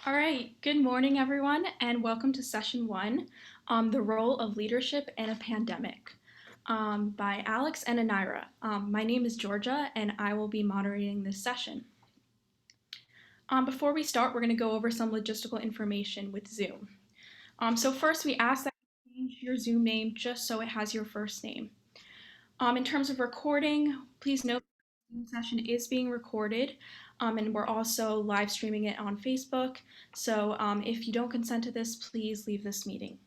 All right, good morning, everyone, and welcome to session one, The Role of Leadership in a Pandemic, by Alex and Anyra. My name is Georgia, and I will be moderating this session. Before we start, we're going to go over some logistical information with Zoom. So first, we ask that you change your Zoom name just so it has your first name. In terms of recording, please note the session is being recorded, and we're also live streaming it on Facebook. So if you don't consent to this, please leave this meeting.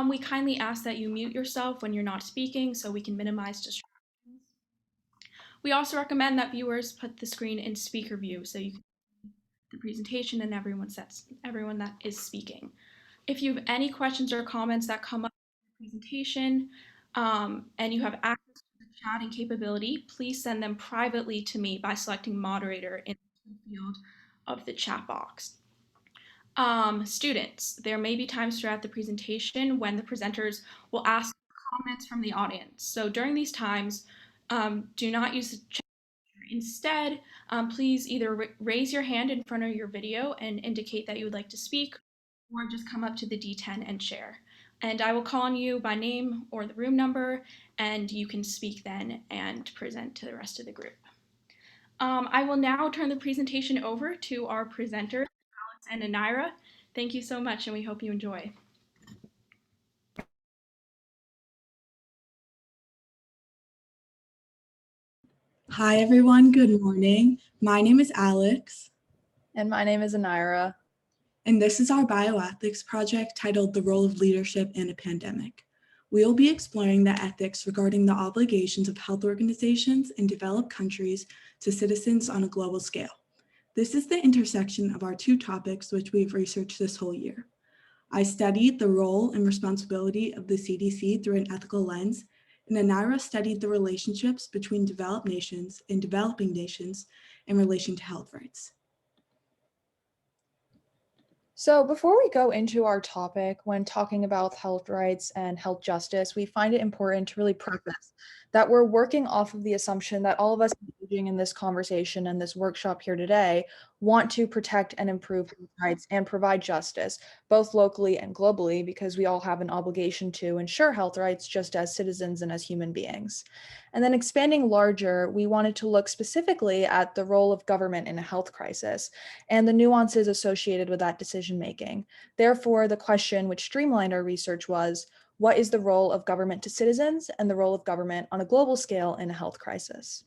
We kindly ask that you mute yourself when you're not speaking so we can minimize distractions. We also recommend that viewers put the screen in speaker view so you can see the presentation and everyone that is speaking. If you have any questions or comments that come up in the presentation and you have access to the chatting capability, please send them privately to me by selecting moderator in the field of the chat box. Students, there may be times throughout the presentation when the presenters will ask comments from the audience. So during these times, do not use the chat. Instead, please either raise your hand in front of your video and indicate that you would like to speak, or just come up to the D10 and share. And I will call on you by name or the room number, and you can speak then and present to the rest of the group. I will now turn the presentation over to our presenters, Alex and Anyra. Thank you so much, and we hope you enjoy. Hi, everyone. Good morning. My name is Alex. And my name is Anyra. And this is our bioethics project titled The Role of Leadership in a Pandemic. We will be exploring the ethics regarding the obligations of health organizations in developed countries to citizens on a global scale. This is the intersection of our two topics which we've researched this whole year. I studied the role and responsibility of the CDC through an ethical lens, and Anyra studied the relationships between developed nations and developing nations in relation to health rights. So before we go into our topic, when talking about health rights and health justice, we find it important to really preface that we're working off of the assumption that all of us engaging in this conversation and this workshop here today want to protect and improve health rights and provide justice, both locally and globally, because we all have an obligation to ensure health rights just as citizens and as human beings. And then expanding larger, we wanted to look specifically at the role of government in a health crisis and the nuances associated with that decision making. Therefore, the question which streamlined our research was, what is the role of government to citizens and the role of government on a global scale in a health crisis?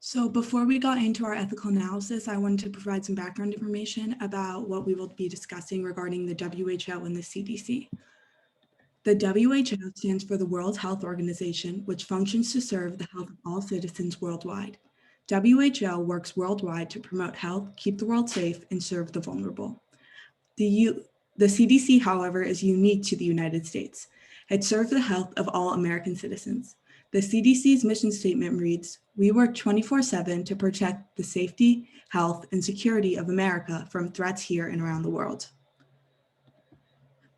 So before we got into our ethical analysis, I wanted to provide some background information about what we will be discussing regarding the WHO and the CDC. The WHO stands for the World Health Organization, which functions to serve the health of all citizens worldwide. WHO works worldwide to promote health, keep the world safe, and serve the vulnerable. The CDC, however, is unique to the United States. It serves the health of all American citizens. The CDC's mission statement reads, "We work 24/7 to protect the safety, health, and security of America from threats here and around the world."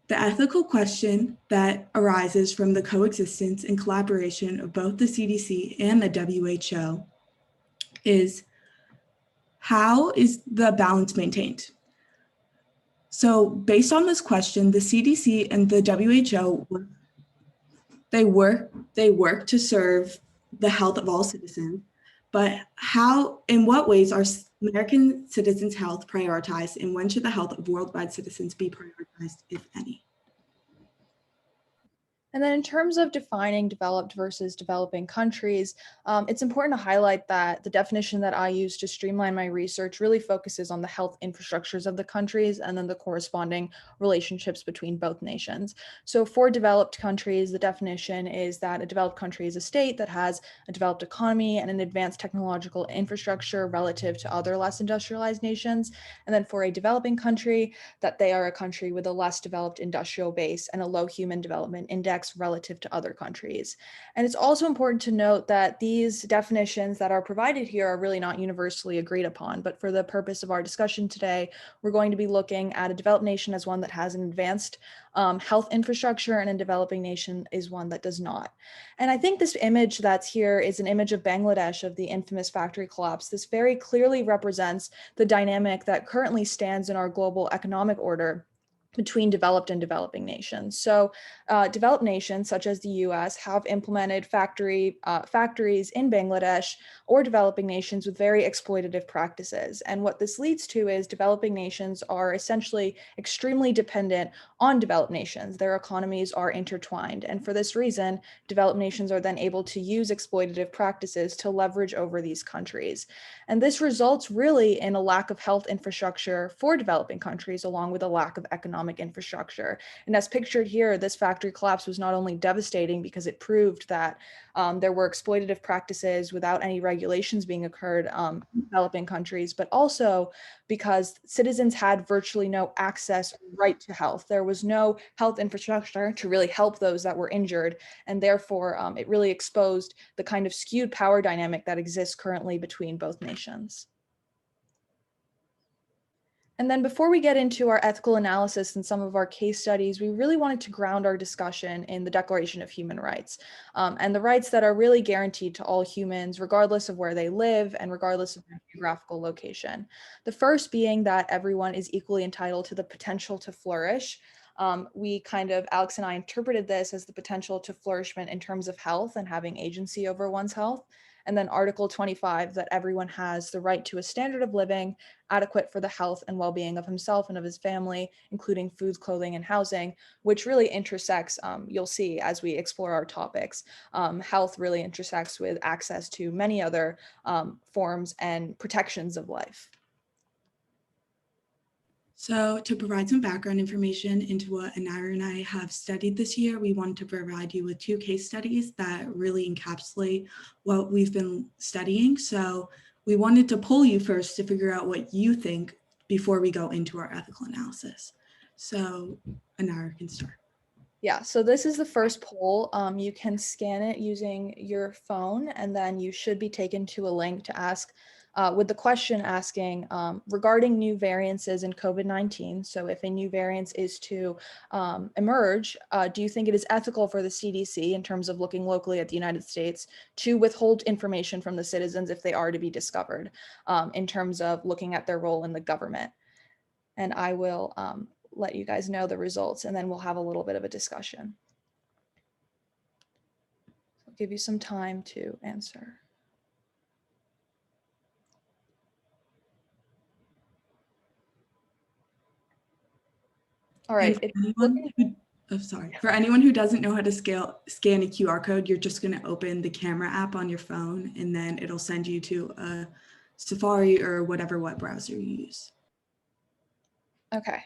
The ethical question that arises from the coexistence and collaboration of both the CDC and the WHO is, how is the balance maintained? So based on this question, the CDC and the WHO, they work to serve the health of all citizens, but in what ways are American citizens' health prioritized, and when should the health of worldwide citizens be prioritized, if any? And then in terms of defining developed versus developing countries, it's important to highlight that the definition that I use to streamline my research really focuses on the health infrastructures of the countries and then the corresponding relationships between both nations. So for developed countries, the definition is that a developed country is a state that has a developed economy and an advanced technological infrastructure relative to other less industrialized nations. And then for a developing country, that they are a country with a less developed industrial base and a low human development index context relative to other countries. And it's also important to note that these definitions that are provided here are really not universally agreed upon, but for the purpose of our discussion today, we're going to be looking at a developed nation as one that has an advanced health infrastructure, and a developing nation is one that does not. And I think this image that's here is an image of Bangladesh of the infamous factory collapse. This very clearly represents the dynamic that currently stands in our global economic order between developed and developing nations. So developed nations such as the US have implemented factories in Bangladesh or developing nations with very exploitative practices. And what this leads to is developing nations are essentially extremely dependent on developed nations. Their economies are intertwined. And for this reason, developed nations are then able to use exploitative practices to leverage over these countries. And this results really in a lack of health infrastructure for developing countries, along with a lack of economic infrastructure. And as pictured here, this factory collapse was not only devastating because it proved that there were exploitative practices without any regulations being occurred in developing countries, but also because citizens had virtually no access or right to health. There was no health infrastructure to really help those that were injured. And therefore, it really exposed the kind of skewed power dynamic that exists currently between both nations. And then before we get into our ethical analysis and some of our case studies, we really wanted to ground our discussion in the Declaration of Human Rights and the rights that are really guaranteed to all humans, regardless of where they live and regardless of their geographical location. The first being that everyone is equally entitled to the potential to flourish. Alex and I interpreted this as the potential to flourishment in terms of health and having agency over one's health. And then Article 25, that everyone has the right to a standard of living adequate for the health and well-being of himself and of his family, including food, clothing, and housing, which really intersects, you'll see as we explore our topics, health really intersects with access to many other forms and protections of life. So to provide some background information into what Anyra and I have studied this year, we want to provide you with two case studies that really encapsulate what we've been studying. So we wanted to poll you first to figure out what you think before we go into our ethical analysis. So Anyra can start. Yeah, so this is the first poll. You can scan it using your phone, and then you should be taken to a link to ask with the question asking regarding new variances in COVID-19. So if a new variant is to emerge, do you think it is ethical for the CDC, in terms of looking locally at the United States, to withhold information from the citizens if they are to be discovered, in terms of looking at their role in the government? And I will let you guys know the results, and then we'll have a little bit of a discussion. I'll give you some time to answer. All right. For anyone who doesn't know how to scan a QR code, you're just going to open the camera app on your phone, and then it'll send you to a Safari or whatever web browser you use. Okay.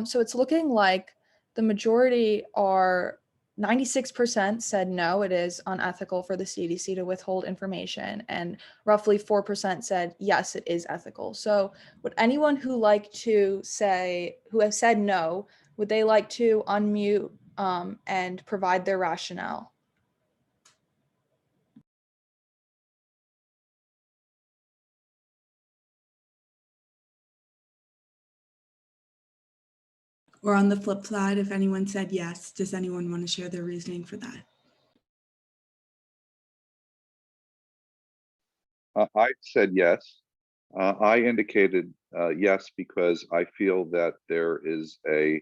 So it's looking like the majority are 96% said no, it is unethical for the CDC to withhold information, and roughly 4% said yes, it is ethical. So would anyone who has said no, would they like to unmute and provide their rationale? Or on the flip side, if anyone said yes, does anyone want to share their reasoning for that? I said yes. I indicated yes because I feel that there is a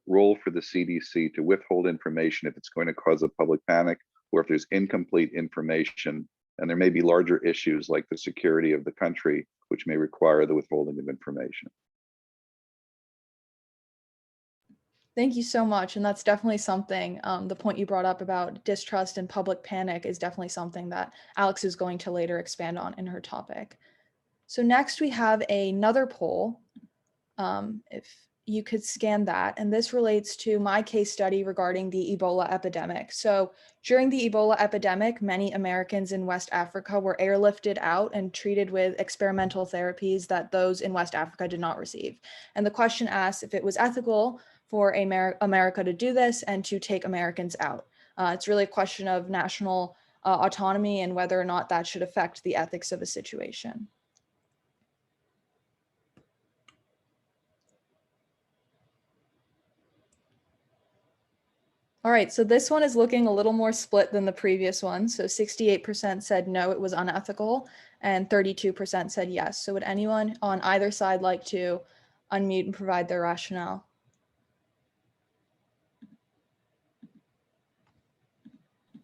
role for the CDC to withhold information if it's going to cause a public panic, or if there's incomplete information, and there may be larger issues like the security of the country, which may require the withholding of information. Thank you so much. And that's definitely something, the point you brought up about distrust and public panic is definitely something that Alex is going to later expand on in her topic. So next we have another poll, if you could scan that. And this relates to my case study regarding the Ebola epidemic. So during the Ebola epidemic, many Americans in West Africa were airlifted out and treated with experimental therapies that those in West Africa did not receive. And the question asks if it was ethical for America to do this and to take Americans out. It's really a question of national autonomy and whether or not that should affect the ethics of a situation. All right, so this one is looking a little more split than the previous one. So 68% said no, it was unethical, and 32% said yes. So would anyone on either side like to unmute and provide their rationale?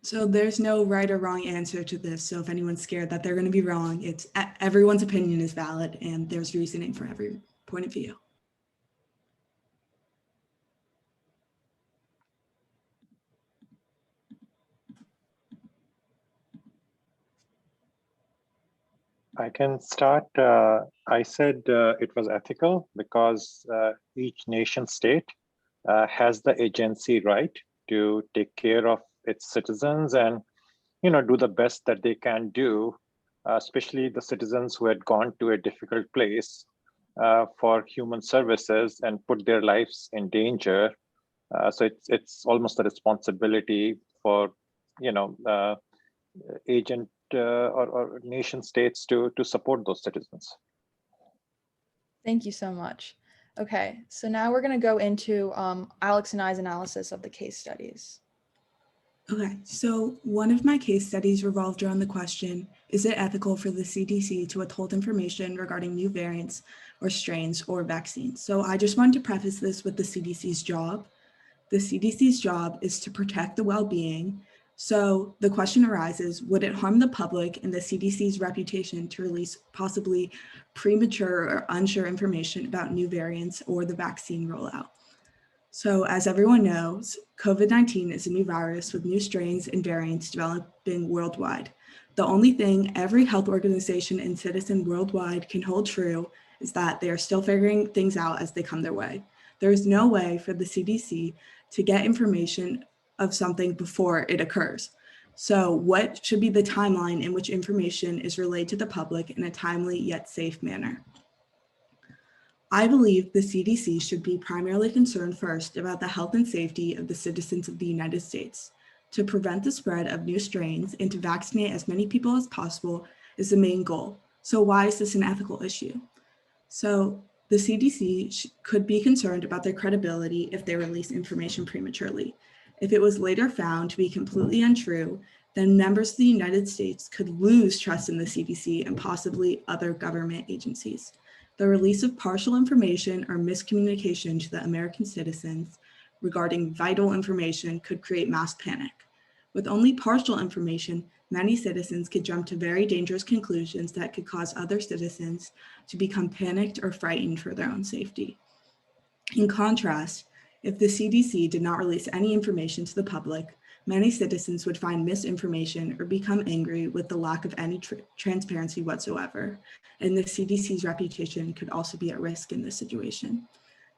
So there's no right or wrong answer to this. So if anyone's scared that they're going to be wrong, it's everyone's opinion is valid and there's reasoning for every point of view. I can start. I said it was ethical because each nation state has the agency right to take care of its citizens and do the best that they can do, especially the citizens who had gone to a difficult place for human services and put their lives in danger. So it's almost a responsibility for agent or nation states to support those citizens. Thank you so much. Okay, so now we're going to go into Alex and I's analysis of the case studies. Okay, so one of my case studies revolved around the question, is it ethical for the CDC to withhold information regarding new variants or strains or vaccines? So I just wanted to preface this with the CDC's job. The CDC's job is to protect the well-being. So the question arises, would it harm the public and the CDC's reputation to release possibly premature or unsure information about new variants or the vaccine rollout? So as everyone knows, COVID-19 is a new virus with new strains and variants developing worldwide. The only thing every health organization and citizen worldwide can hold true is that they are still figuring things out as they come their way. There is no way for the CDC to get information of something before it occurs. So what should be the timeline in which information is relayed to the public in a timely yet safe manner? I believe the CDC should be primarily concerned first about the health and safety of the citizens of the United States. To prevent the spread of new strains and to vaccinate as many people as possible is the main goal. So why is this an ethical issue? So the CDC could be concerned about their credibility if they release information prematurely. If it was later found to be completely untrue, then members of the United States could lose trust in the CDC and possibly other government agencies. The release of partial information or miscommunication to the American citizens regarding vital information could create mass panic. With only partial information, many citizens could jump to very dangerous conclusions that could cause other citizens to become panicked or frightened for their own safety. In contrast, if the CDC did not release any information to the public, many citizens would find misinformation or become angry with the lack of any transparency whatsoever, and the CDC's reputation could also be at risk in this situation.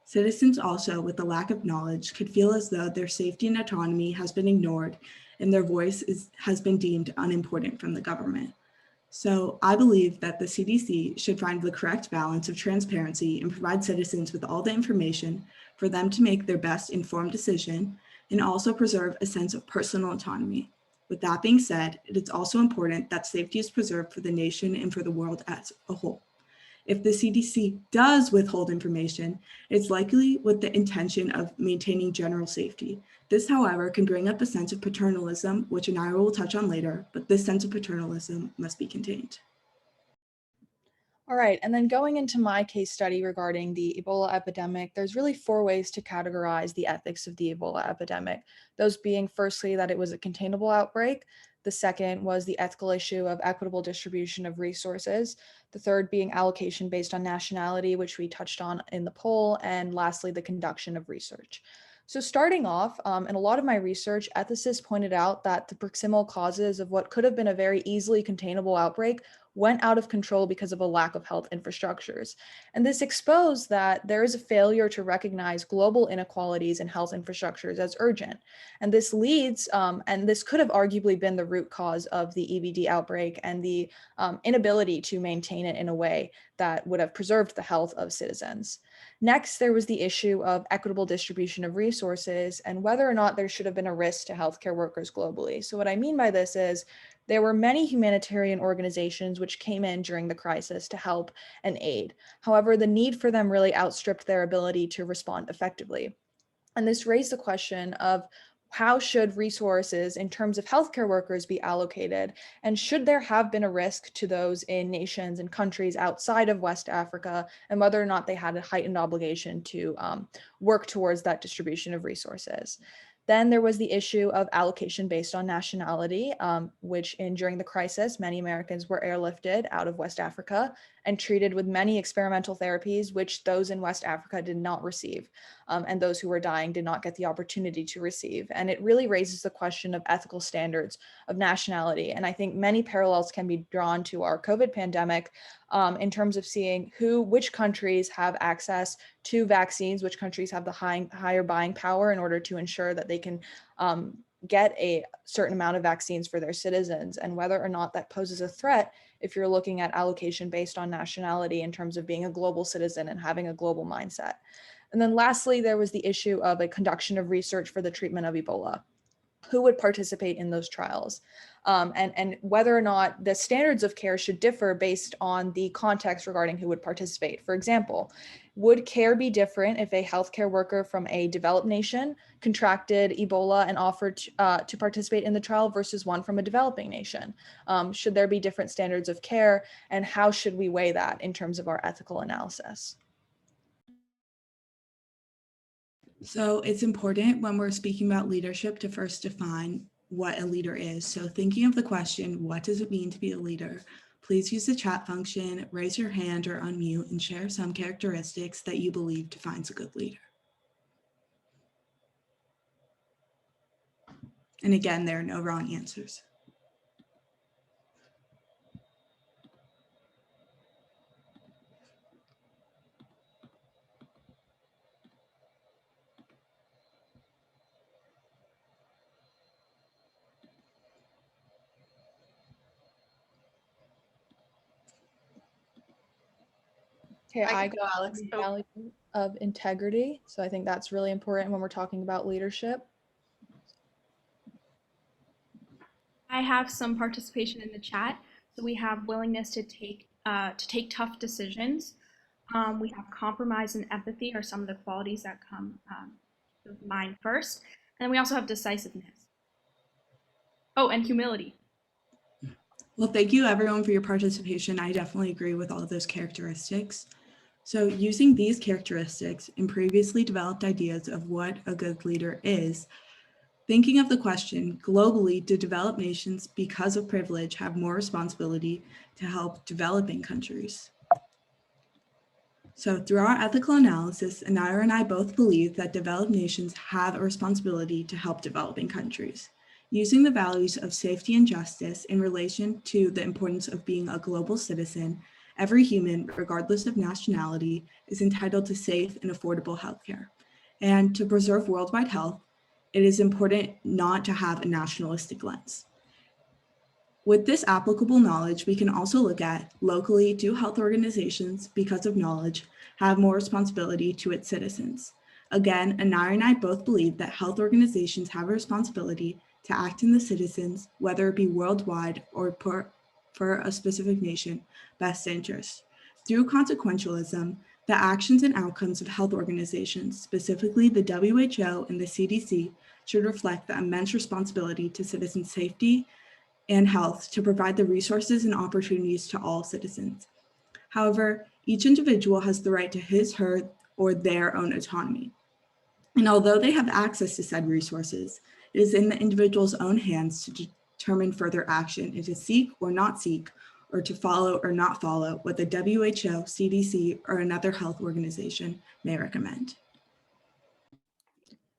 Citizens also, with the lack of knowledge, could feel as though their safety and autonomy has been ignored and their voice has been deemed unimportant from the government. So I believe that the CDC should find the correct balance of transparency and provide citizens with all the information for them to make their best informed decision and also preserve a sense of personal autonomy. With that being said, it is also important that safety is preserved for the nation and for the world as a whole. If the CDC does withhold information, it's likely with the intention of maintaining general safety. This, however, can bring up a sense of paternalism, which Anyra will touch on later, but this sense of paternalism must be contained. All right, and then going into my case study regarding the Ebola epidemic, there's really 4 ways to categorize the ethics of the Ebola epidemic. Those being firstly that it was a containable outbreak. The second was the ethical issue of equitable distribution of resources. The third being allocation based on nationality, which we touched on in the poll. And lastly, the conduction of research. So starting off, in a lot of my research, ethicists pointed out that the proximal causes of what could have been a very easily containable outbreak went out of control because of a lack of health infrastructures. And this exposed that there is a failure to recognize global inequalities in health infrastructures as urgent. And this leads, and this could have arguably been the root cause of the EBD outbreak and the inability to maintain it in a way that would have preserved the health of citizens. Next, there was the issue of equitable distribution of resources and whether or not there should have been a risk to healthcare workers globally. So what I mean by this is there were many humanitarian organizations which came in during the crisis to help and aid. However, the need for them really outstripped their ability to respond effectively. And this raised the question of how should resources in terms of healthcare workers be allocated? And should there have been a risk to those in nations and countries outside of West Africa, and whether or not they had a heightened obligation to work towards that distribution of resources? Then there was the issue of allocation based on nationality, which during the crisis, many Americans were airlifted out of West Africa and treated with many experimental therapies, which those in West Africa did not receive. And those who were dying did not get the opportunity to receive. And it really raises the question of ethical standards of nationality. And I think many parallels can be drawn to our COVID pandemic in terms of seeing which countries have access to vaccines, which countries have the higher buying power in order to ensure that they can get a certain amount of vaccines for their citizens, and whether or not that poses a threat if you're looking at allocation based on nationality in terms of being a global citizen and having a global mindset. And then lastly, there was the issue of a conduction of research for the treatment of Ebola. Who would participate in those trials? And whether or not the standards of care should differ based on the context regarding who would participate. For example, would care be different if a healthcare worker from a developed nation contracted Ebola and offered to participate in the trial versus one from a developing nation? Should there be different standards of care, and how should we weigh that in terms of our ethical analysis? So it's important when we're speaking about leadership to first define what a leader is. So thinking of the question, what does it mean to be a leader? Please use the chat function, raise your hand or unmute, and share some characteristics that you believe defines a good leader. And again, there are no wrong answers. Okay, I go, got Alex. the value of integrity. So I think that's really important when we're talking about leadership. I have some participation in the chat. So we have willingness to take tough decisions. We have compromise and empathy are some of the qualities that come to mind first. And then we also have decisiveness. Oh, and humility. Well, thank you everyone for your participation. I definitely agree with all of those characteristics. So using these characteristics and previously developed ideas of what a good leader is, thinking of the question, globally, do developed nations, because of privilege, have more responsibility to help developing countries? So through our ethical analysis, Anyra and I both believe that developed nations have a responsibility to help developing countries. Using the values of safety and justice in relation to the importance of being a global citizen, every human, regardless of nationality, is entitled to safe and affordable healthcare. And to preserve worldwide health, it is important not to have a nationalistic lens. With this applicable knowledge, we can also look at locally, do health organizations, because of knowledge, have more responsibility to its citizens? Again, Anyra and I both believe that health organizations have a responsibility to act in the citizens, whether it be worldwide or for a specific nation, best interest. Through consequentialism, the actions and outcomes of health organizations, specifically the WHO and the CDC, should reflect the immense responsibility to citizen safety and health to provide the resources and opportunities to all citizens. However, each individual has the right to his, her, or their own autonomy. And although they have access to said resources, it is in the individual's own hands to determine further action and to seek or not seek, or to follow or not follow what the WHO, CDC, or another health organization may recommend.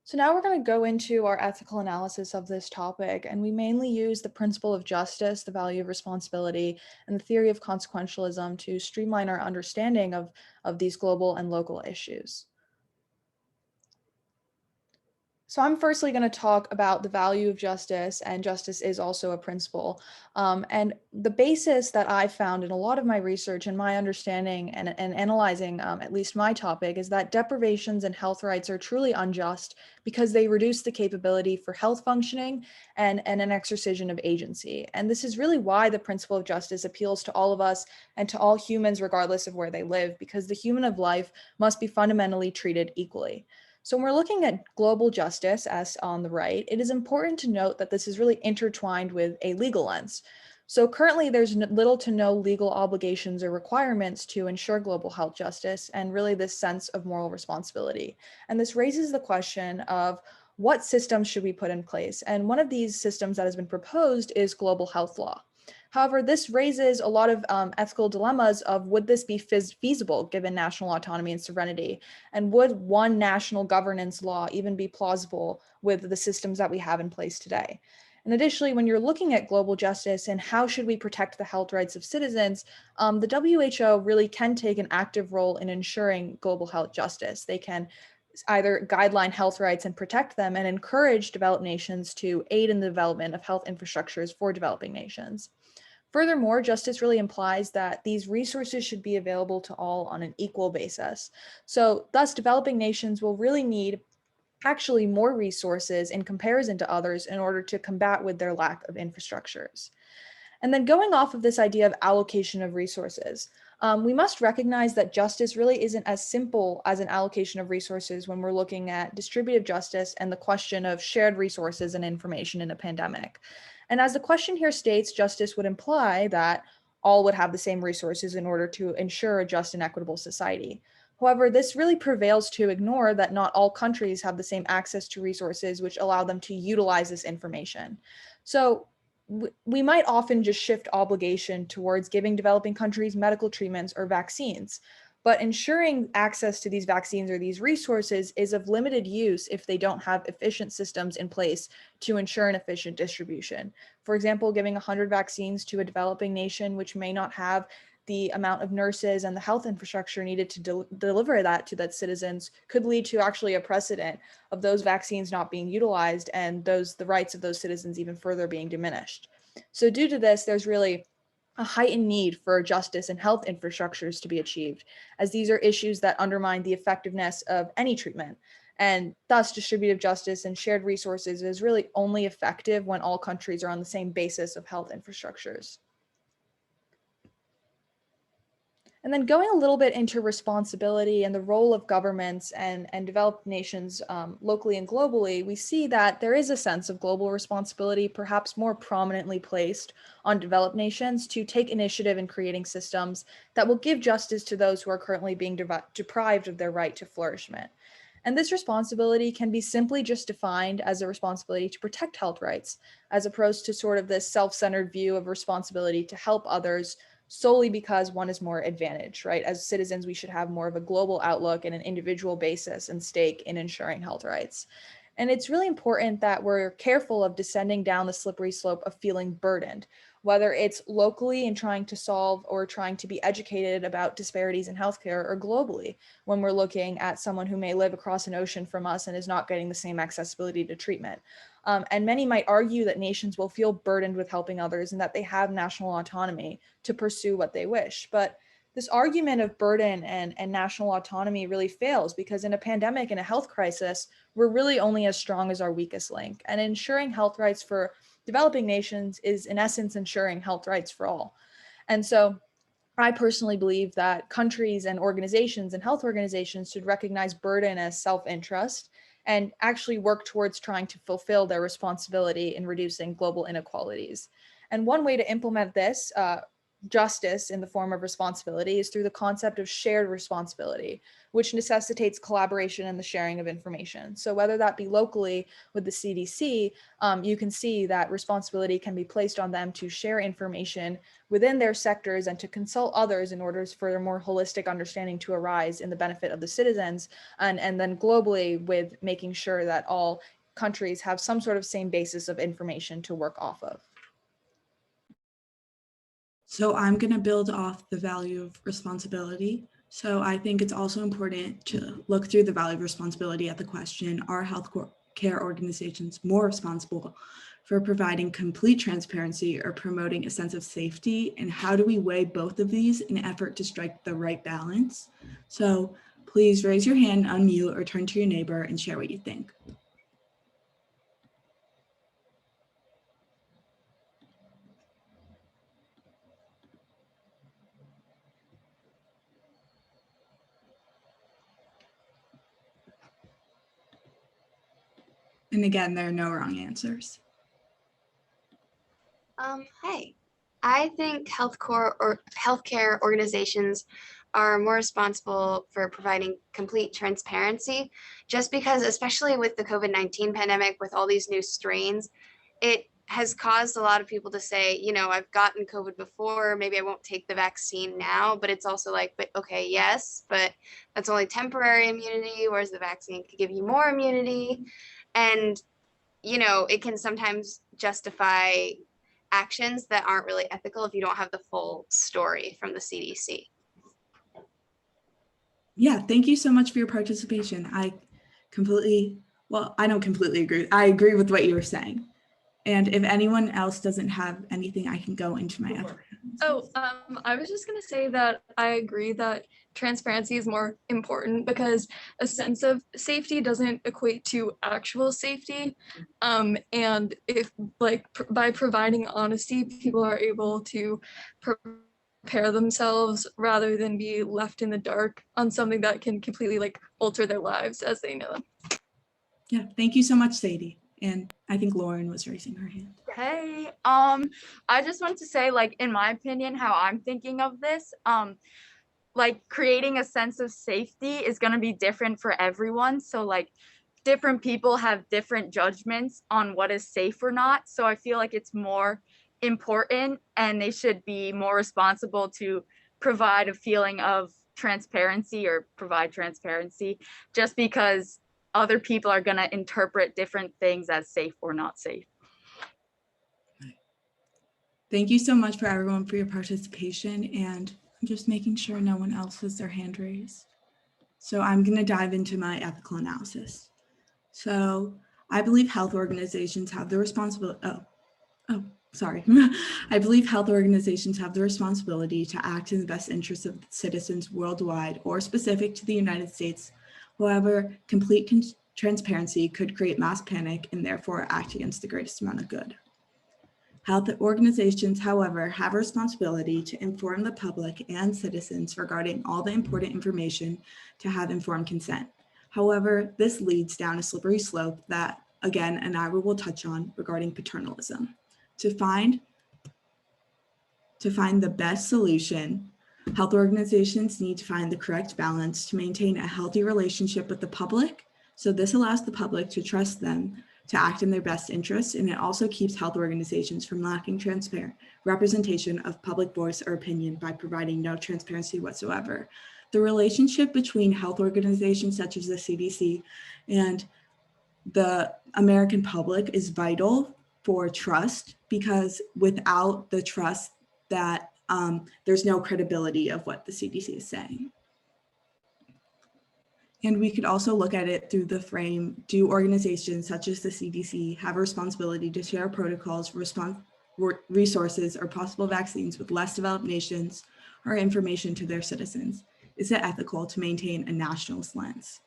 So now we're going to go into our ethical analysis of this topic, and we mainly use the principle of justice, the value of responsibility, and the theory of consequentialism to streamline our understanding of these global and local issues. So I'm firstly going to talk about the value of justice, and justice is also a principle. And the basis that I found in a lot of my research and my understanding and analyzing at least my topic is that deprivations in health rights are truly unjust because they reduce the capability for health functioning and an exercisation of agency. And this is really why the principle of justice appeals to all of us and to all humans regardless of where they live, because the human of life must be fundamentally treated equally. So when we're looking at global justice, as on the right, it is important to note that this is really intertwined with a legal lens. So currently there's little to no legal obligations or requirements to ensure global health justice and really this sense of moral responsibility. And this raises the question of what systems should we put in place? And one of these systems that has been proposed is global health law. However, this raises a lot of ethical dilemmas of would this be feasible given national autonomy and sovereignty? And would one national governance law even be plausible with the systems that we have in place today? And additionally, when you're looking at global justice and how should we protect the health rights of citizens, the WHO really can take an active role in ensuring global health justice. They can either guideline health rights and protect them and encourage developed nations to aid in the development of health infrastructures for developing nations. Furthermore, justice really implies that these resources should be available to all on an equal basis. So thus, developing nations will really need actually more resources in comparison to others in order to combat with their lack of infrastructures. And then going off of this idea of allocation of resources, we must recognize that justice really isn't as simple as an allocation of resources when we're looking at distributive justice and the question of shared resources and information in a pandemic. And as the question here states, justice would imply that all would have the same resources in order to ensure a just and equitable society. However, this really prevails to ignore that not all countries have the same access to resources which allow them to utilize this information. So we might often just shift obligation towards giving developing countries medical treatments or vaccines, but ensuring access to these vaccines or these resources is of limited use if they don't have efficient systems in place to ensure an efficient distribution. For example, giving 100 vaccines to a developing nation which may not have the amount of nurses and the health infrastructure needed to deliver that to that citizens could lead to actually a precedent of those vaccines not being utilized and the rights of those citizens even further being diminished. So due to this, there's really a heightened need for justice and health infrastructures to be achieved, as these are issues that undermine the effectiveness of any treatment. And thus, distributive justice and shared resources is really only effective when all countries are on the same basis of health infrastructures. And then going a little bit into responsibility and the role of governments and developed nations locally and globally, we see that there is a sense of global responsibility, perhaps more prominently placed on developed nations to take initiative in creating systems that will give justice to those who are currently being deprived of their right to flourishment. And this responsibility can be simply just defined as a responsibility to protect health rights, as opposed to sort of this self-centered view of responsibility to help others solely because one is more advantaged, right? As citizens, we should have more of a global outlook and an individual basis and stake in ensuring health rights. And it's really important that we're careful of descending down the slippery slope of feeling burdened, whether it's locally in trying to solve or trying to be educated about disparities in healthcare, or globally when we're looking at someone who may live across an ocean from us and is not getting the same accessibility to treatment. And many might argue that nations will feel burdened with helping others and that they have national autonomy to pursue what they wish. But this argument of burden and national autonomy really fails, because in a pandemic and a health crisis, we're really only as strong as our weakest link. And ensuring health rights for developing nations is in essence ensuring health rights for all. And so I personally believe that countries and organizations and health organizations should recognize burden as self-interest and actually work towards trying to fulfill their responsibility in reducing global inequalities. And one way to implement this justice in the form of responsibility is through the concept of shared responsibility, which necessitates collaboration and the sharing of information. So whether that be locally with the CDC, you can see that responsibility can be placed on them to share information within their sectors and to consult others in order for a more holistic understanding to arise in the benefit of the citizens, and then globally with making sure that all countries have some sort of same basis of information to work off of. So I'm going to build off the value of responsibility. So I think it's also important to look through the value of responsibility at the question, are health care organizations more responsible for providing complete transparency or promoting a sense of safety? And how do we weigh both of these in an effort to strike the right balance? So please raise your hand, unmute, or turn to your neighbor and share what you think. And again, there are no wrong answers. Hi. I think healthcare organizations are more responsible for providing complete transparency, just because, especially with the COVID-19 pandemic, with all these new strains, it has caused a lot of people to say, you know, I've gotten COVID before, maybe I won't take the vaccine now, but it's also like, but okay, yes, but that's only temporary immunity, whereas the vaccine could give you more immunity. And, you know, it can sometimes justify actions that aren't really ethical if you don't have the full story from the CDC. Yeah, thank you so much for your participation. I don't completely agree. I agree with what you were saying. And if anyone else doesn't have anything, I can go into my other hands. I was just going to say that I agree that transparency is more important because a sense of safety doesn't equate to actual safety. And if by providing honesty, people are able to prepare themselves rather than be left in the dark on something that can completely alter their lives as they know them. Yeah, thank you so much, Sadie. And I think Lauren was raising her hand. Hey, I just wanted to say, in my opinion, how I'm thinking of this, creating a sense of safety is going to be different for everyone. So different people have different judgments on what is safe or not. So I feel like it's more important and they should be more responsible to provide a feeling of transparency or provide transparency, just because other people are going to interpret different things as safe or not safe. Thank you so much for everyone for your participation, and I'm just making sure no one else has their hand raised. So I'm going to dive into my ethical analysis. So I believe health organizations have the responsibility. I believe health organizations have the responsibility to act in the best interests of citizens worldwide or specific to the United States. However, complete transparency could create mass panic and therefore act against the greatest amount of good. Health organizations, however, have a responsibility to inform the public and citizens regarding all the important information to have informed consent. However, this leads down a slippery slope that, again, Anyra will touch on regarding paternalism. To find the best solution, health organizations need to find the correct balance to maintain a healthy relationship with the public. So this allows the public to trust them to act in their best interests, and it also keeps health organizations from lacking transparent representation of public voice or opinion by providing no transparency whatsoever. The relationship between health organizations such as the CDC and the American public is vital for trust, because without the trust, that there's no credibility of what the CDC is saying. And we could also look at it through the frame, do organizations such as the CDC have a responsibility to share protocols, resources, or possible vaccines with less developed nations or information to their citizens? Is it ethical to maintain a nationalist lens?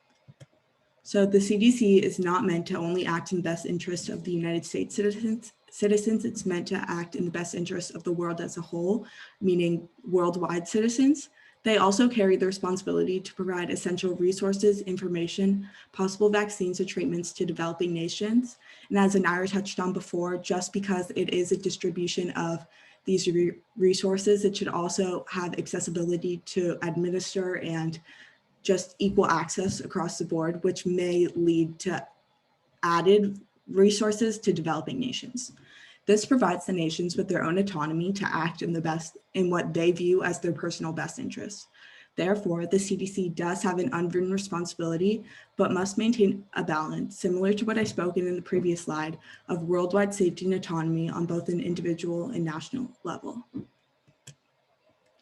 So the CDC is not meant to only act in the best interest of the United States citizens. It's meant to act in the best interest of the world as a whole, meaning worldwide citizens. They also carry the responsibility to provide essential resources, information, possible vaccines or treatments to developing nations. And as Anyra touched on before, just because it is a distribution of these resources, it should also have accessibility to administer and just equal access across the board, which may lead to added resources to developing nations. This provides the nations with their own autonomy to act in what they view as their personal best interests. Therefore, the CDC does have an unwritten responsibility, but must maintain a balance, similar to what I spoke in the previous slide, of worldwide safety and autonomy on both an individual and national level.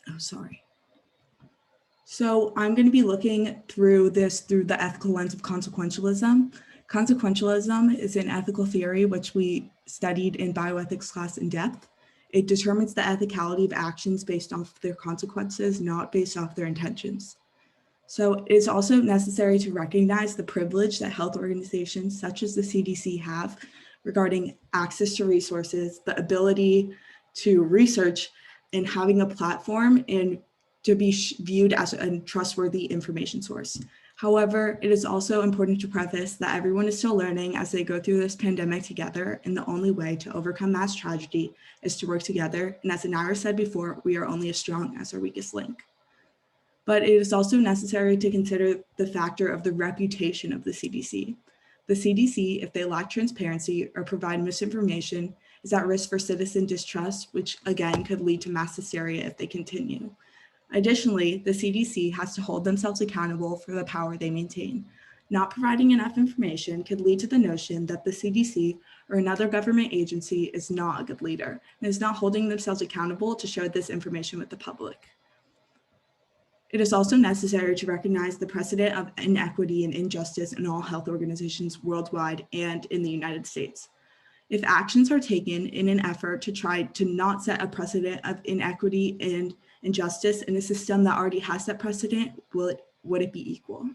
Oh, sorry. So I'm going to be looking through this through the ethical lens of consequentialism. Consequentialism is an ethical theory which we studied in bioethics class in depth. It determines the ethicality of actions based off their consequences, not based off their intentions. So it is also necessary to recognize the privilege that health organizations such as the CDC have regarding access to resources, the ability to research, and having a platform and to be viewed as a trustworthy information source. However, it is also important to preface that everyone is still learning as they go through this pandemic together, and the only way to overcome mass tragedy is to work together. And as Anyra said before, we are only as strong as our weakest link. But it is also necessary to consider the factor of the reputation of the CDC. The CDC, if they lack transparency or provide misinformation, is at risk for citizen distrust, which again could lead to mass hysteria if they continue. Additionally, the CDC has to hold themselves accountable for the power they maintain. Not providing enough information could lead to the notion that the CDC or another government agency is not a good leader and is not holding themselves accountable to share this information with the public. It is also necessary to recognize the precedent of inequity and injustice in all health organizations worldwide and in the United States. If actions are taken in an effort to try to not set a precedent of inequity and injustice in a system that already has that precedent, would it be equal?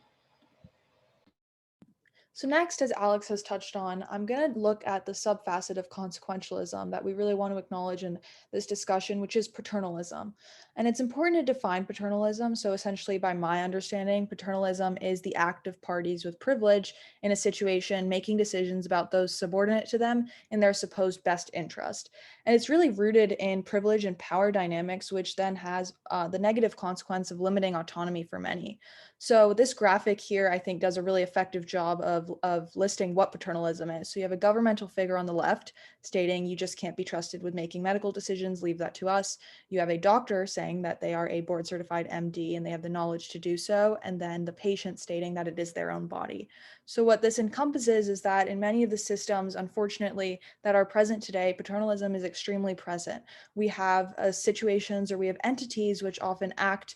So next, as Alex has touched on, I'm going to look at the subfacet of consequentialism that we really want to acknowledge in this discussion, which is paternalism. And it's important to define paternalism. So essentially, by my understanding, paternalism is the act of parties with privilege in a situation making decisions about those subordinate to them in their supposed best interest. And it's really rooted in privilege and power dynamics, which then has the negative consequence of limiting autonomy for many. So this graphic here, I think, does a really effective job of listing what paternalism is. So you have a governmental figure on the left stating you just can't be trusted with making medical decisions, leave that to us. You have a doctor saying that they are a board certified MD and they have the knowledge to do so. And then the patient stating that it is their own body. So what this encompasses is that in many of the systems, unfortunately, that are present today, paternalism is extremely present. We have situations or we have entities which often act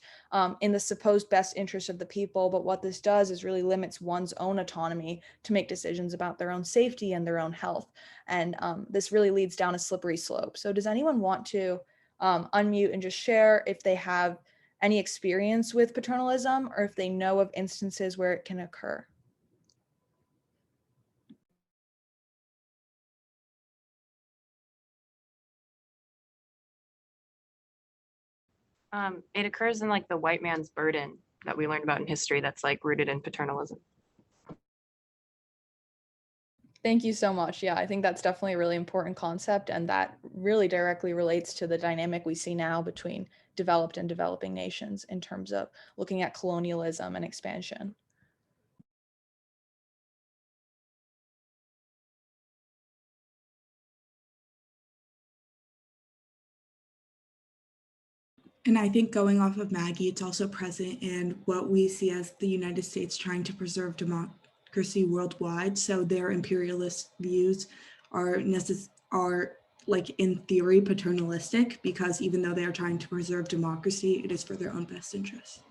in the supposed best interest of the people. But what this does is really limits one's own autonomy to make decisions about their own safety and their own health. And this really leads down a slippery slope. So does anyone want to unmute and just share if they have any experience with paternalism or if they know of instances where it can occur? It occurs in like the white man's burden that we learned about in history that's like rooted in paternalism. Thank you so much. Yeah, I think that's definitely a really important concept, and that really directly relates to the dynamic we see now between developed and developing nations in terms of looking at colonialism and expansion. And I think going off of Maggie, it's also present in what we see as the United States trying to preserve democracy worldwide. So their imperialist views are like in theory paternalistic, because even though they are trying to preserve democracy, it is for their own best interest.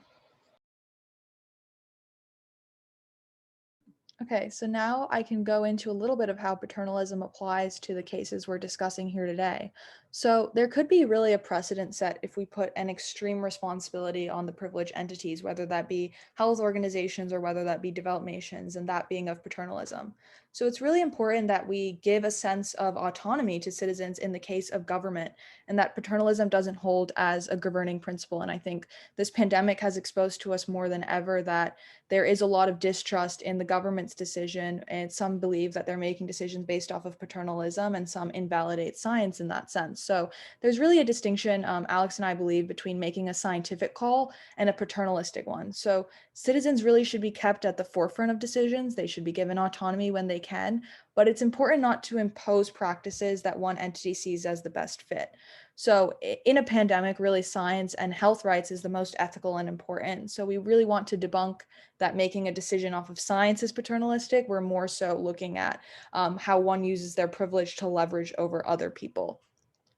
Okay, so now I can go into a little bit of how paternalism applies to the cases we're discussing here today. So there could be really a precedent set if we put an extreme responsibility on the privileged entities, whether that be health organizations or whether that be developed nations, and that being of paternalism. So it's really important that we give a sense of autonomy to citizens in the case of government, and that paternalism doesn't hold as a governing principle. And I think this pandemic has exposed to us more than ever that there is a lot of distrust in the government's decision, and some believe that they're making decisions based off of paternalism, and some invalidate science in that sense. So there's really a distinction, Alex and I believe, between making a scientific call and a paternalistic one. So citizens really should be kept at the forefront of decisions. They should be given autonomy when they can, but it's important not to impose practices that one entity sees as the best fit. So in a pandemic, really science and health rights is the most ethical and important. So we really want to debunk that making a decision off of science is paternalistic. We're more so looking at how one uses their privilege to leverage over other people.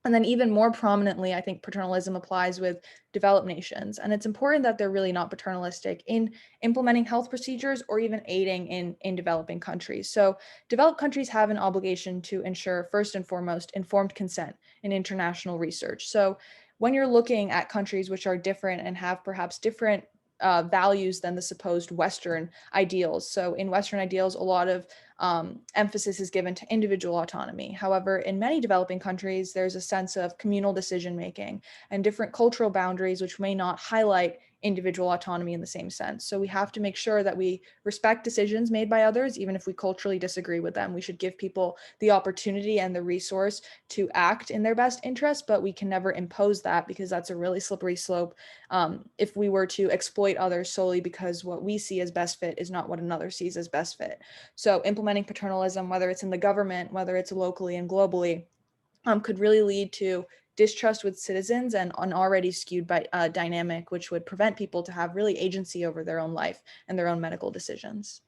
And then even more prominently, I think paternalism applies with developed nations. And it's important that they're really not paternalistic in implementing health procedures or even aiding in developing countries. So developed countries have an obligation to ensure, first and foremost, informed consent in international research. So when you're looking at countries which are different and have perhaps different values than the supposed Western ideals. So in Western ideals, a lot of emphasis is given to individual autonomy. However, in many developing countries, there's a sense of communal decision making and different cultural boundaries, which may not highlight individual autonomy in the same sense. So we have to make sure that we respect decisions made by others, even if we culturally disagree with them. We should give people the opportunity and the resource to act in their best interest, but we can never impose that because that's a really slippery slope if we were to exploit others solely because what we see as best fit is not what another sees as best fit. So implementing paternalism, whether it's in the government, whether it's locally and globally, could really lead to distrust with citizens and an already skewed by dynamic, which would prevent people to have really agency over their own life and their own medical decisions.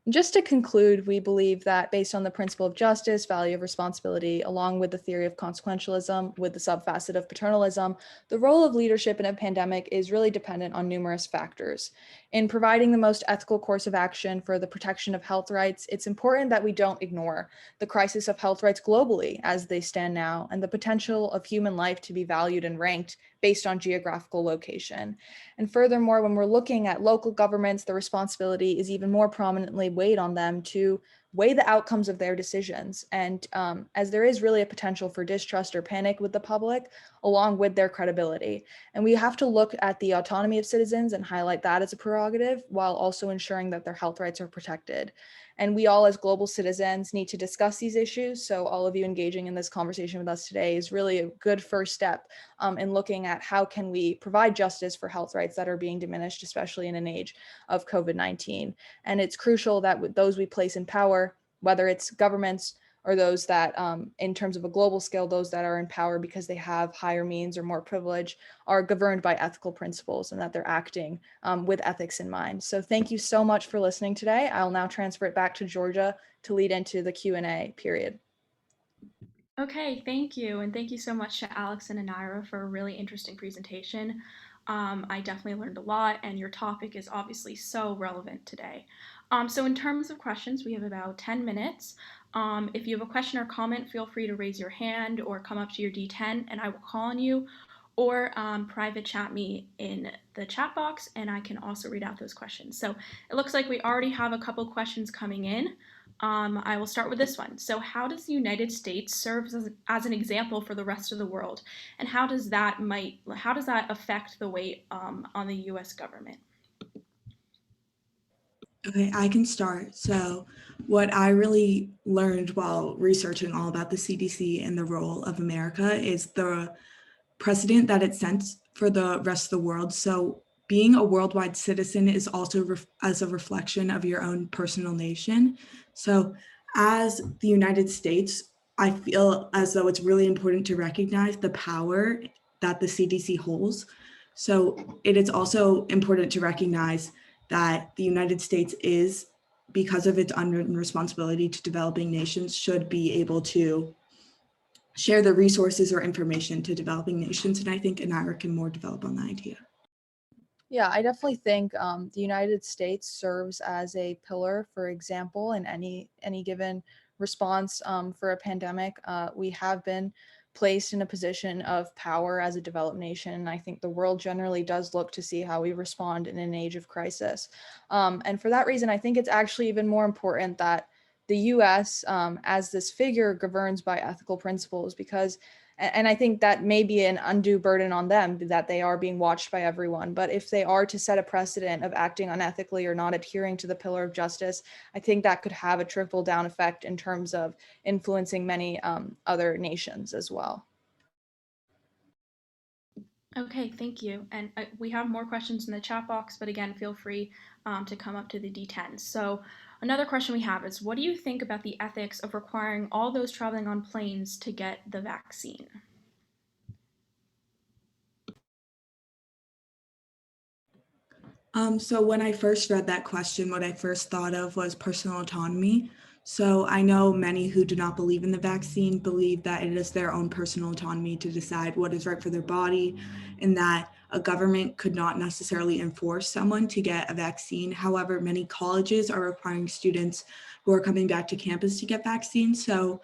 Just to conclude, we believe that based on the principle of justice, value of responsibility, along with the theory of consequentialism, with the subfacet of paternalism, the role of leadership in a pandemic is really dependent on numerous factors. In providing the most ethical course of action for the protection of health rights, it's important that we don't ignore the crisis of health rights globally as they stand now, and the potential of human life to be valued and ranked based on geographical location. And furthermore, when we're looking at local governments, the responsibility is even more prominently weighed on them to weigh the outcomes of their decisions. And as there is really a potential for distrust or panic with the public, along with their credibility. And we have to look at the autonomy of citizens and highlight that as a prerogative, while also ensuring that their health rights are protected. And we all as global citizens need to discuss these issues. So all of you engaging in this conversation with us today is really a good first step in looking at how can we provide justice for health rights that are being diminished, especially in an age of COVID-19. And it's crucial that with those we place in power, whether it's governments or those that, in terms of a global scale, those that are in power because they have higher means or more privilege, are governed by ethical principles and that they're acting with ethics in mind. So thank you so much for listening today. I'll now transfer it back to Georgia to lead into the Q&A period. Okay, thank you. And thank you so much to Alex and Anyra for a really interesting presentation. I definitely learned a lot, and your topic is obviously so relevant today. So in terms of questions, we have about 10 minutes. If you have a question or comment, feel free to raise your hand or come up to your D10 and I will call on you, or private chat me in the chat box and I can also read out those questions. So it looks like we already have a couple questions coming in. I will start with this one. So how does the United States serve as an example for the rest of the world? And how does that affect the weight on the US government? Okay, I can start. So what I really learned while researching all about the CDC and the role of America is the precedent that it sets for the rest of the world. So being a worldwide citizen is also as a reflection of your own personal nation. So as the United States, I feel as though it's really important to recognize the power that the CDC holds. So it is also important to recognize that the United States is, because of its unwritten responsibility to developing nations, should be able to share the resources or information to developing nations. And I think Anyra can more develop on that idea. Yeah, I definitely think the United States serves as a pillar, for example, in any given response for a pandemic. We have been placed in a position of power as a developed nation. And I think the world generally does look to see how we respond in an age of crisis. And for that reason, I think it's actually even more important that the US as this figure governs by ethical principles, because And I think that may be an undue burden on them that they are being watched by everyone. But if they are to set a precedent of acting unethically or not adhering to the pillar of justice, I think that could have a trickle down effect in terms of influencing many other nations as well. Okay, thank you. And we have more questions in the chat box, but again, feel free to come up to the D10s. So another question we have is, what do you think about the ethics of requiring all those traveling on planes to get the vaccine? So when I first read that question, what I first thought of was personal autonomy. So I know many who do not believe in the vaccine believe that it is their own personal autonomy to decide what is right for their body, and that a government could not necessarily enforce someone to get a vaccine. However, many colleges are requiring students who are coming back to campus to get vaccines. So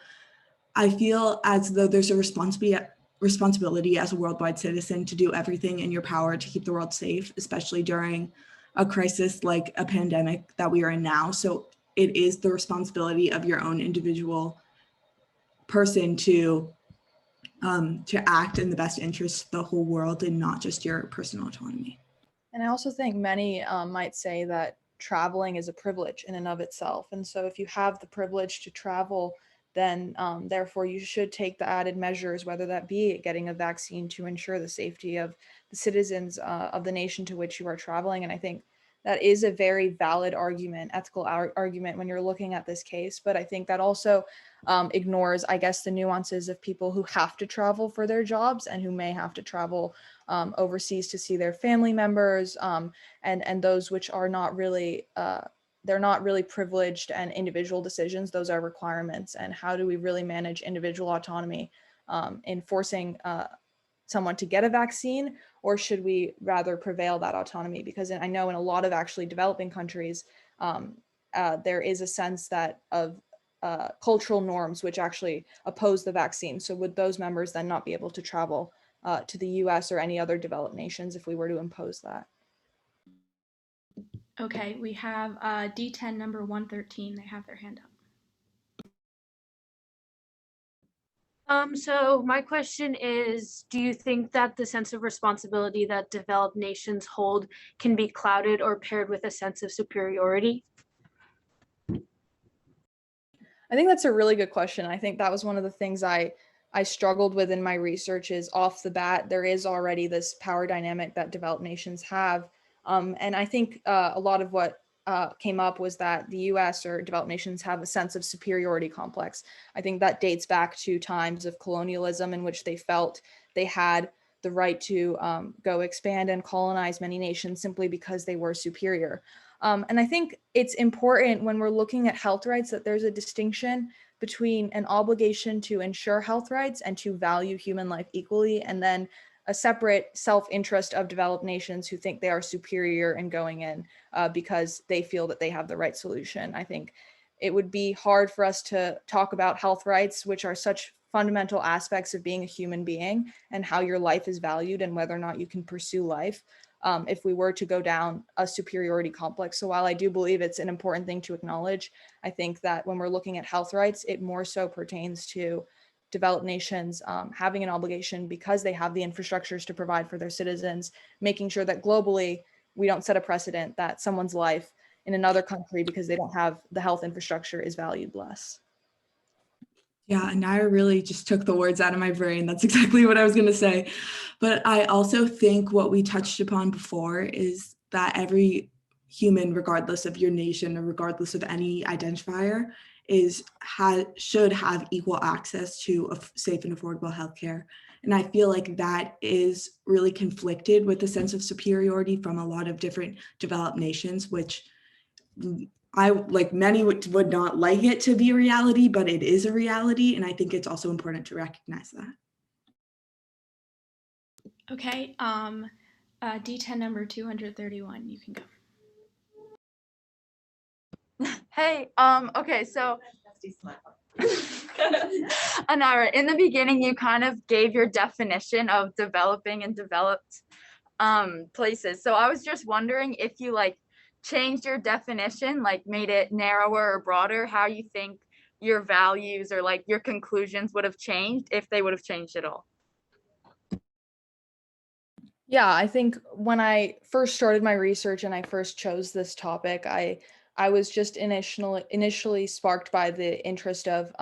I feel as though there's a responsibility as a worldwide citizen to do everything in your power to keep the world safe, especially during a crisis like a pandemic that we are in now. So it is the responsibility of your own individual person to act in the best interest of the whole world and not just your personal autonomy. And I also think many might say that traveling is a privilege in and of itself. And so if you have the privilege to travel, then therefore you should take the added measures, whether that be getting a vaccine to ensure the safety of the citizens of the nation to which you are traveling. And I think that is a very valid argument, ethical argument when you're looking at this case. But I think that also ignores, I guess, the nuances of people who have to travel for their jobs and who may have to travel overseas to see their family members, and those which are not really they're not really privileged and individual decisions. Those are requirements. And how do we really manage individual autonomy in forcing someone to get a vaccine, or should we rather prevail that autonomy? Because I know in a lot of actually developing countries, there is a sense that of cultural norms which actually oppose the vaccine. So would those members then not be able to travel to the US or any other developed nations if we were to impose that? Okay, we have D10 number 113. They have their hand up. So my question is, do you think that the sense of responsibility that developed nations hold can be clouded or paired with a sense of superiority? I think that's a really good question. I think that was one of the things I struggled with in my research. Is off the bat, there is already this power dynamic that developed nations have. And I think a lot of what came up was that the US or developed nations have a sense of superiority complex. I think that dates back to times of colonialism in which they felt they had the right to go expand and colonize many nations simply because they were superior. And I think it's important when we're looking at health rights that there's a distinction between an obligation to ensure health rights and to value human life equally, and then a separate self-interest of developed nations who think they are superior and going in because they feel that they have the right solution. I think it would be hard for us to talk about health rights, which are such fundamental aspects of being a human being and how your life is valued and whether or not you can pursue life, if we were to go down a superiority complex. So while I do believe it's an important thing to acknowledge, I think that when we're looking at health rights, it more so pertains to developed nations having an obligation because they have the infrastructures to provide for their citizens, making sure that globally we don't set a precedent that someone's life in another country because they don't have the health infrastructure is valued less. Yeah, Anyra really just took the words out of my brain. That's exactly what I was going to say. But I also think what we touched upon before is that every human, regardless of your nation or regardless of any identifier, should have equal access to safe and affordable healthcare. And I feel like that is really conflicted with the sense of superiority from a lot of different developed nations, which many would not like it to be a reality, but it is a reality. And I think it's also important to recognize that. Okay, D10 number 231, you can go. Hey, okay, so Anyra, in the beginning, you kind of gave your definition of developing and developed places. So I was just wondering if you changed your definition, made it narrower or broader, how you think your values or like your conclusions would have changed, if they would have changed at all. Yeah, I think when I first started my research and I first chose this topic, I was just initially sparked by the interest of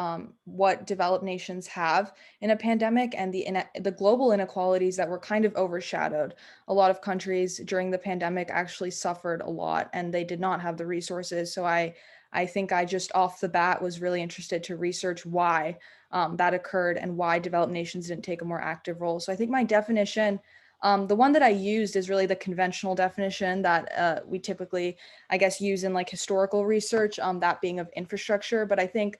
what developed nations have in a pandemic and the global inequalities that were kind of overshadowed. A lot of countries during the pandemic actually suffered a lot, and they did not have the resources. So I think I just off the bat was really interested to research why that occurred and why developed nations didn't take a more active role. So I think my definition. The one that I used is really the conventional definition that we typically, I guess, use in like historical research, that being of infrastructure. But I think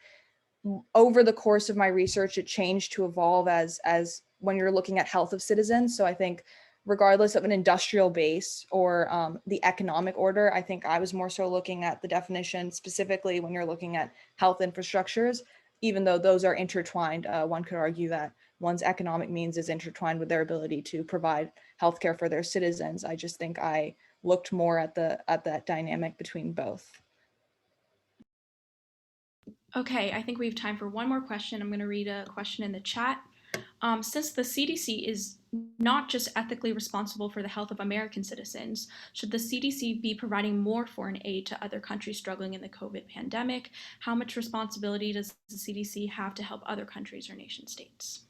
over the course of my research, it changed to evolve as when you're looking at health of citizens. So I think regardless of an industrial base or the economic order, I think I was more so looking at the definition specifically when you're looking at health infrastructures, even though those are intertwined. One could argue that one's economic means is intertwined with their ability to provide healthcare for their citizens. I just think I looked more at that dynamic between both. Okay, I think we have time for one more question. I'm going to read a question in the chat. Since the CDC is not just ethically responsible for the health of American citizens, should the CDC be providing more foreign aid to other countries struggling in the COVID pandemic? How much responsibility does the CDC have to help other countries or nation states?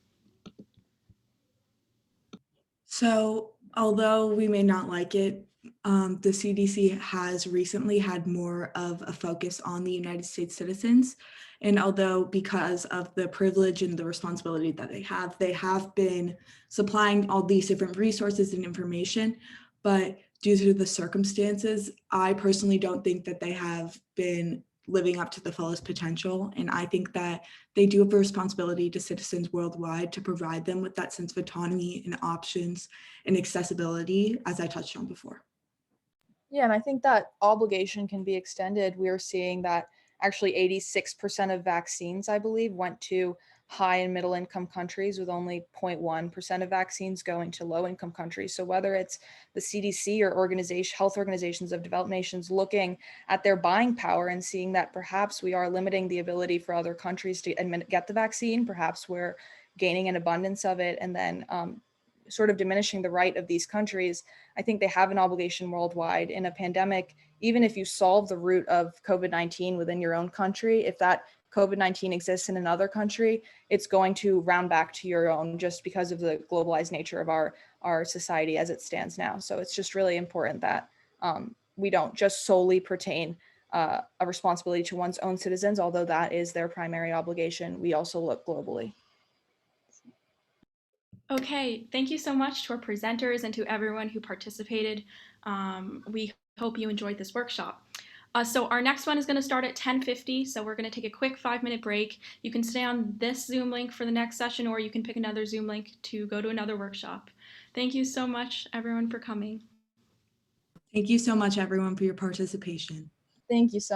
So, although we may not like it, the CDC has recently had more of a focus on the United States citizens. And although because of the privilege and the responsibility that they have been supplying all these different resources and information, but due to the circumstances, I personally don't think that they have been living up to the fullest potential. And I think that they do have a responsibility to citizens worldwide to provide them with that sense of autonomy and options and accessibility, as I touched on before. Yeah, and I think that obligation can be extended. We're seeing that actually 86% of vaccines, I believe, went to high and middle income countries, with only 0.1% of vaccines going to low income countries. So whether it's the CDC or health organizations of developed nations looking at their buying power and seeing that perhaps we are limiting the ability for other countries to get the vaccine, perhaps we're gaining an abundance of it, and then sort of diminishing the right of these countries, I think they have an obligation worldwide in a pandemic. Even if you solve the root of COVID-19 within your own country, if that COVID-19 exists in another country, it's going to round back to your own just because of the globalized nature of our society as it stands now. So it's just really important that we don't just solely pertain a responsibility to one's own citizens, although that is their primary obligation. We also look globally. Okay, thank you so much to our presenters and to everyone who participated. We hope you enjoyed this workshop. So our next one is going to start at 10:50, so we're going to take a quick 5-minute break. You can stay on this Zoom link for the next session, or you can pick another Zoom link to go to another workshop. Thank you so much, everyone, for coming. Thank you so much, everyone, for your participation. Thank you so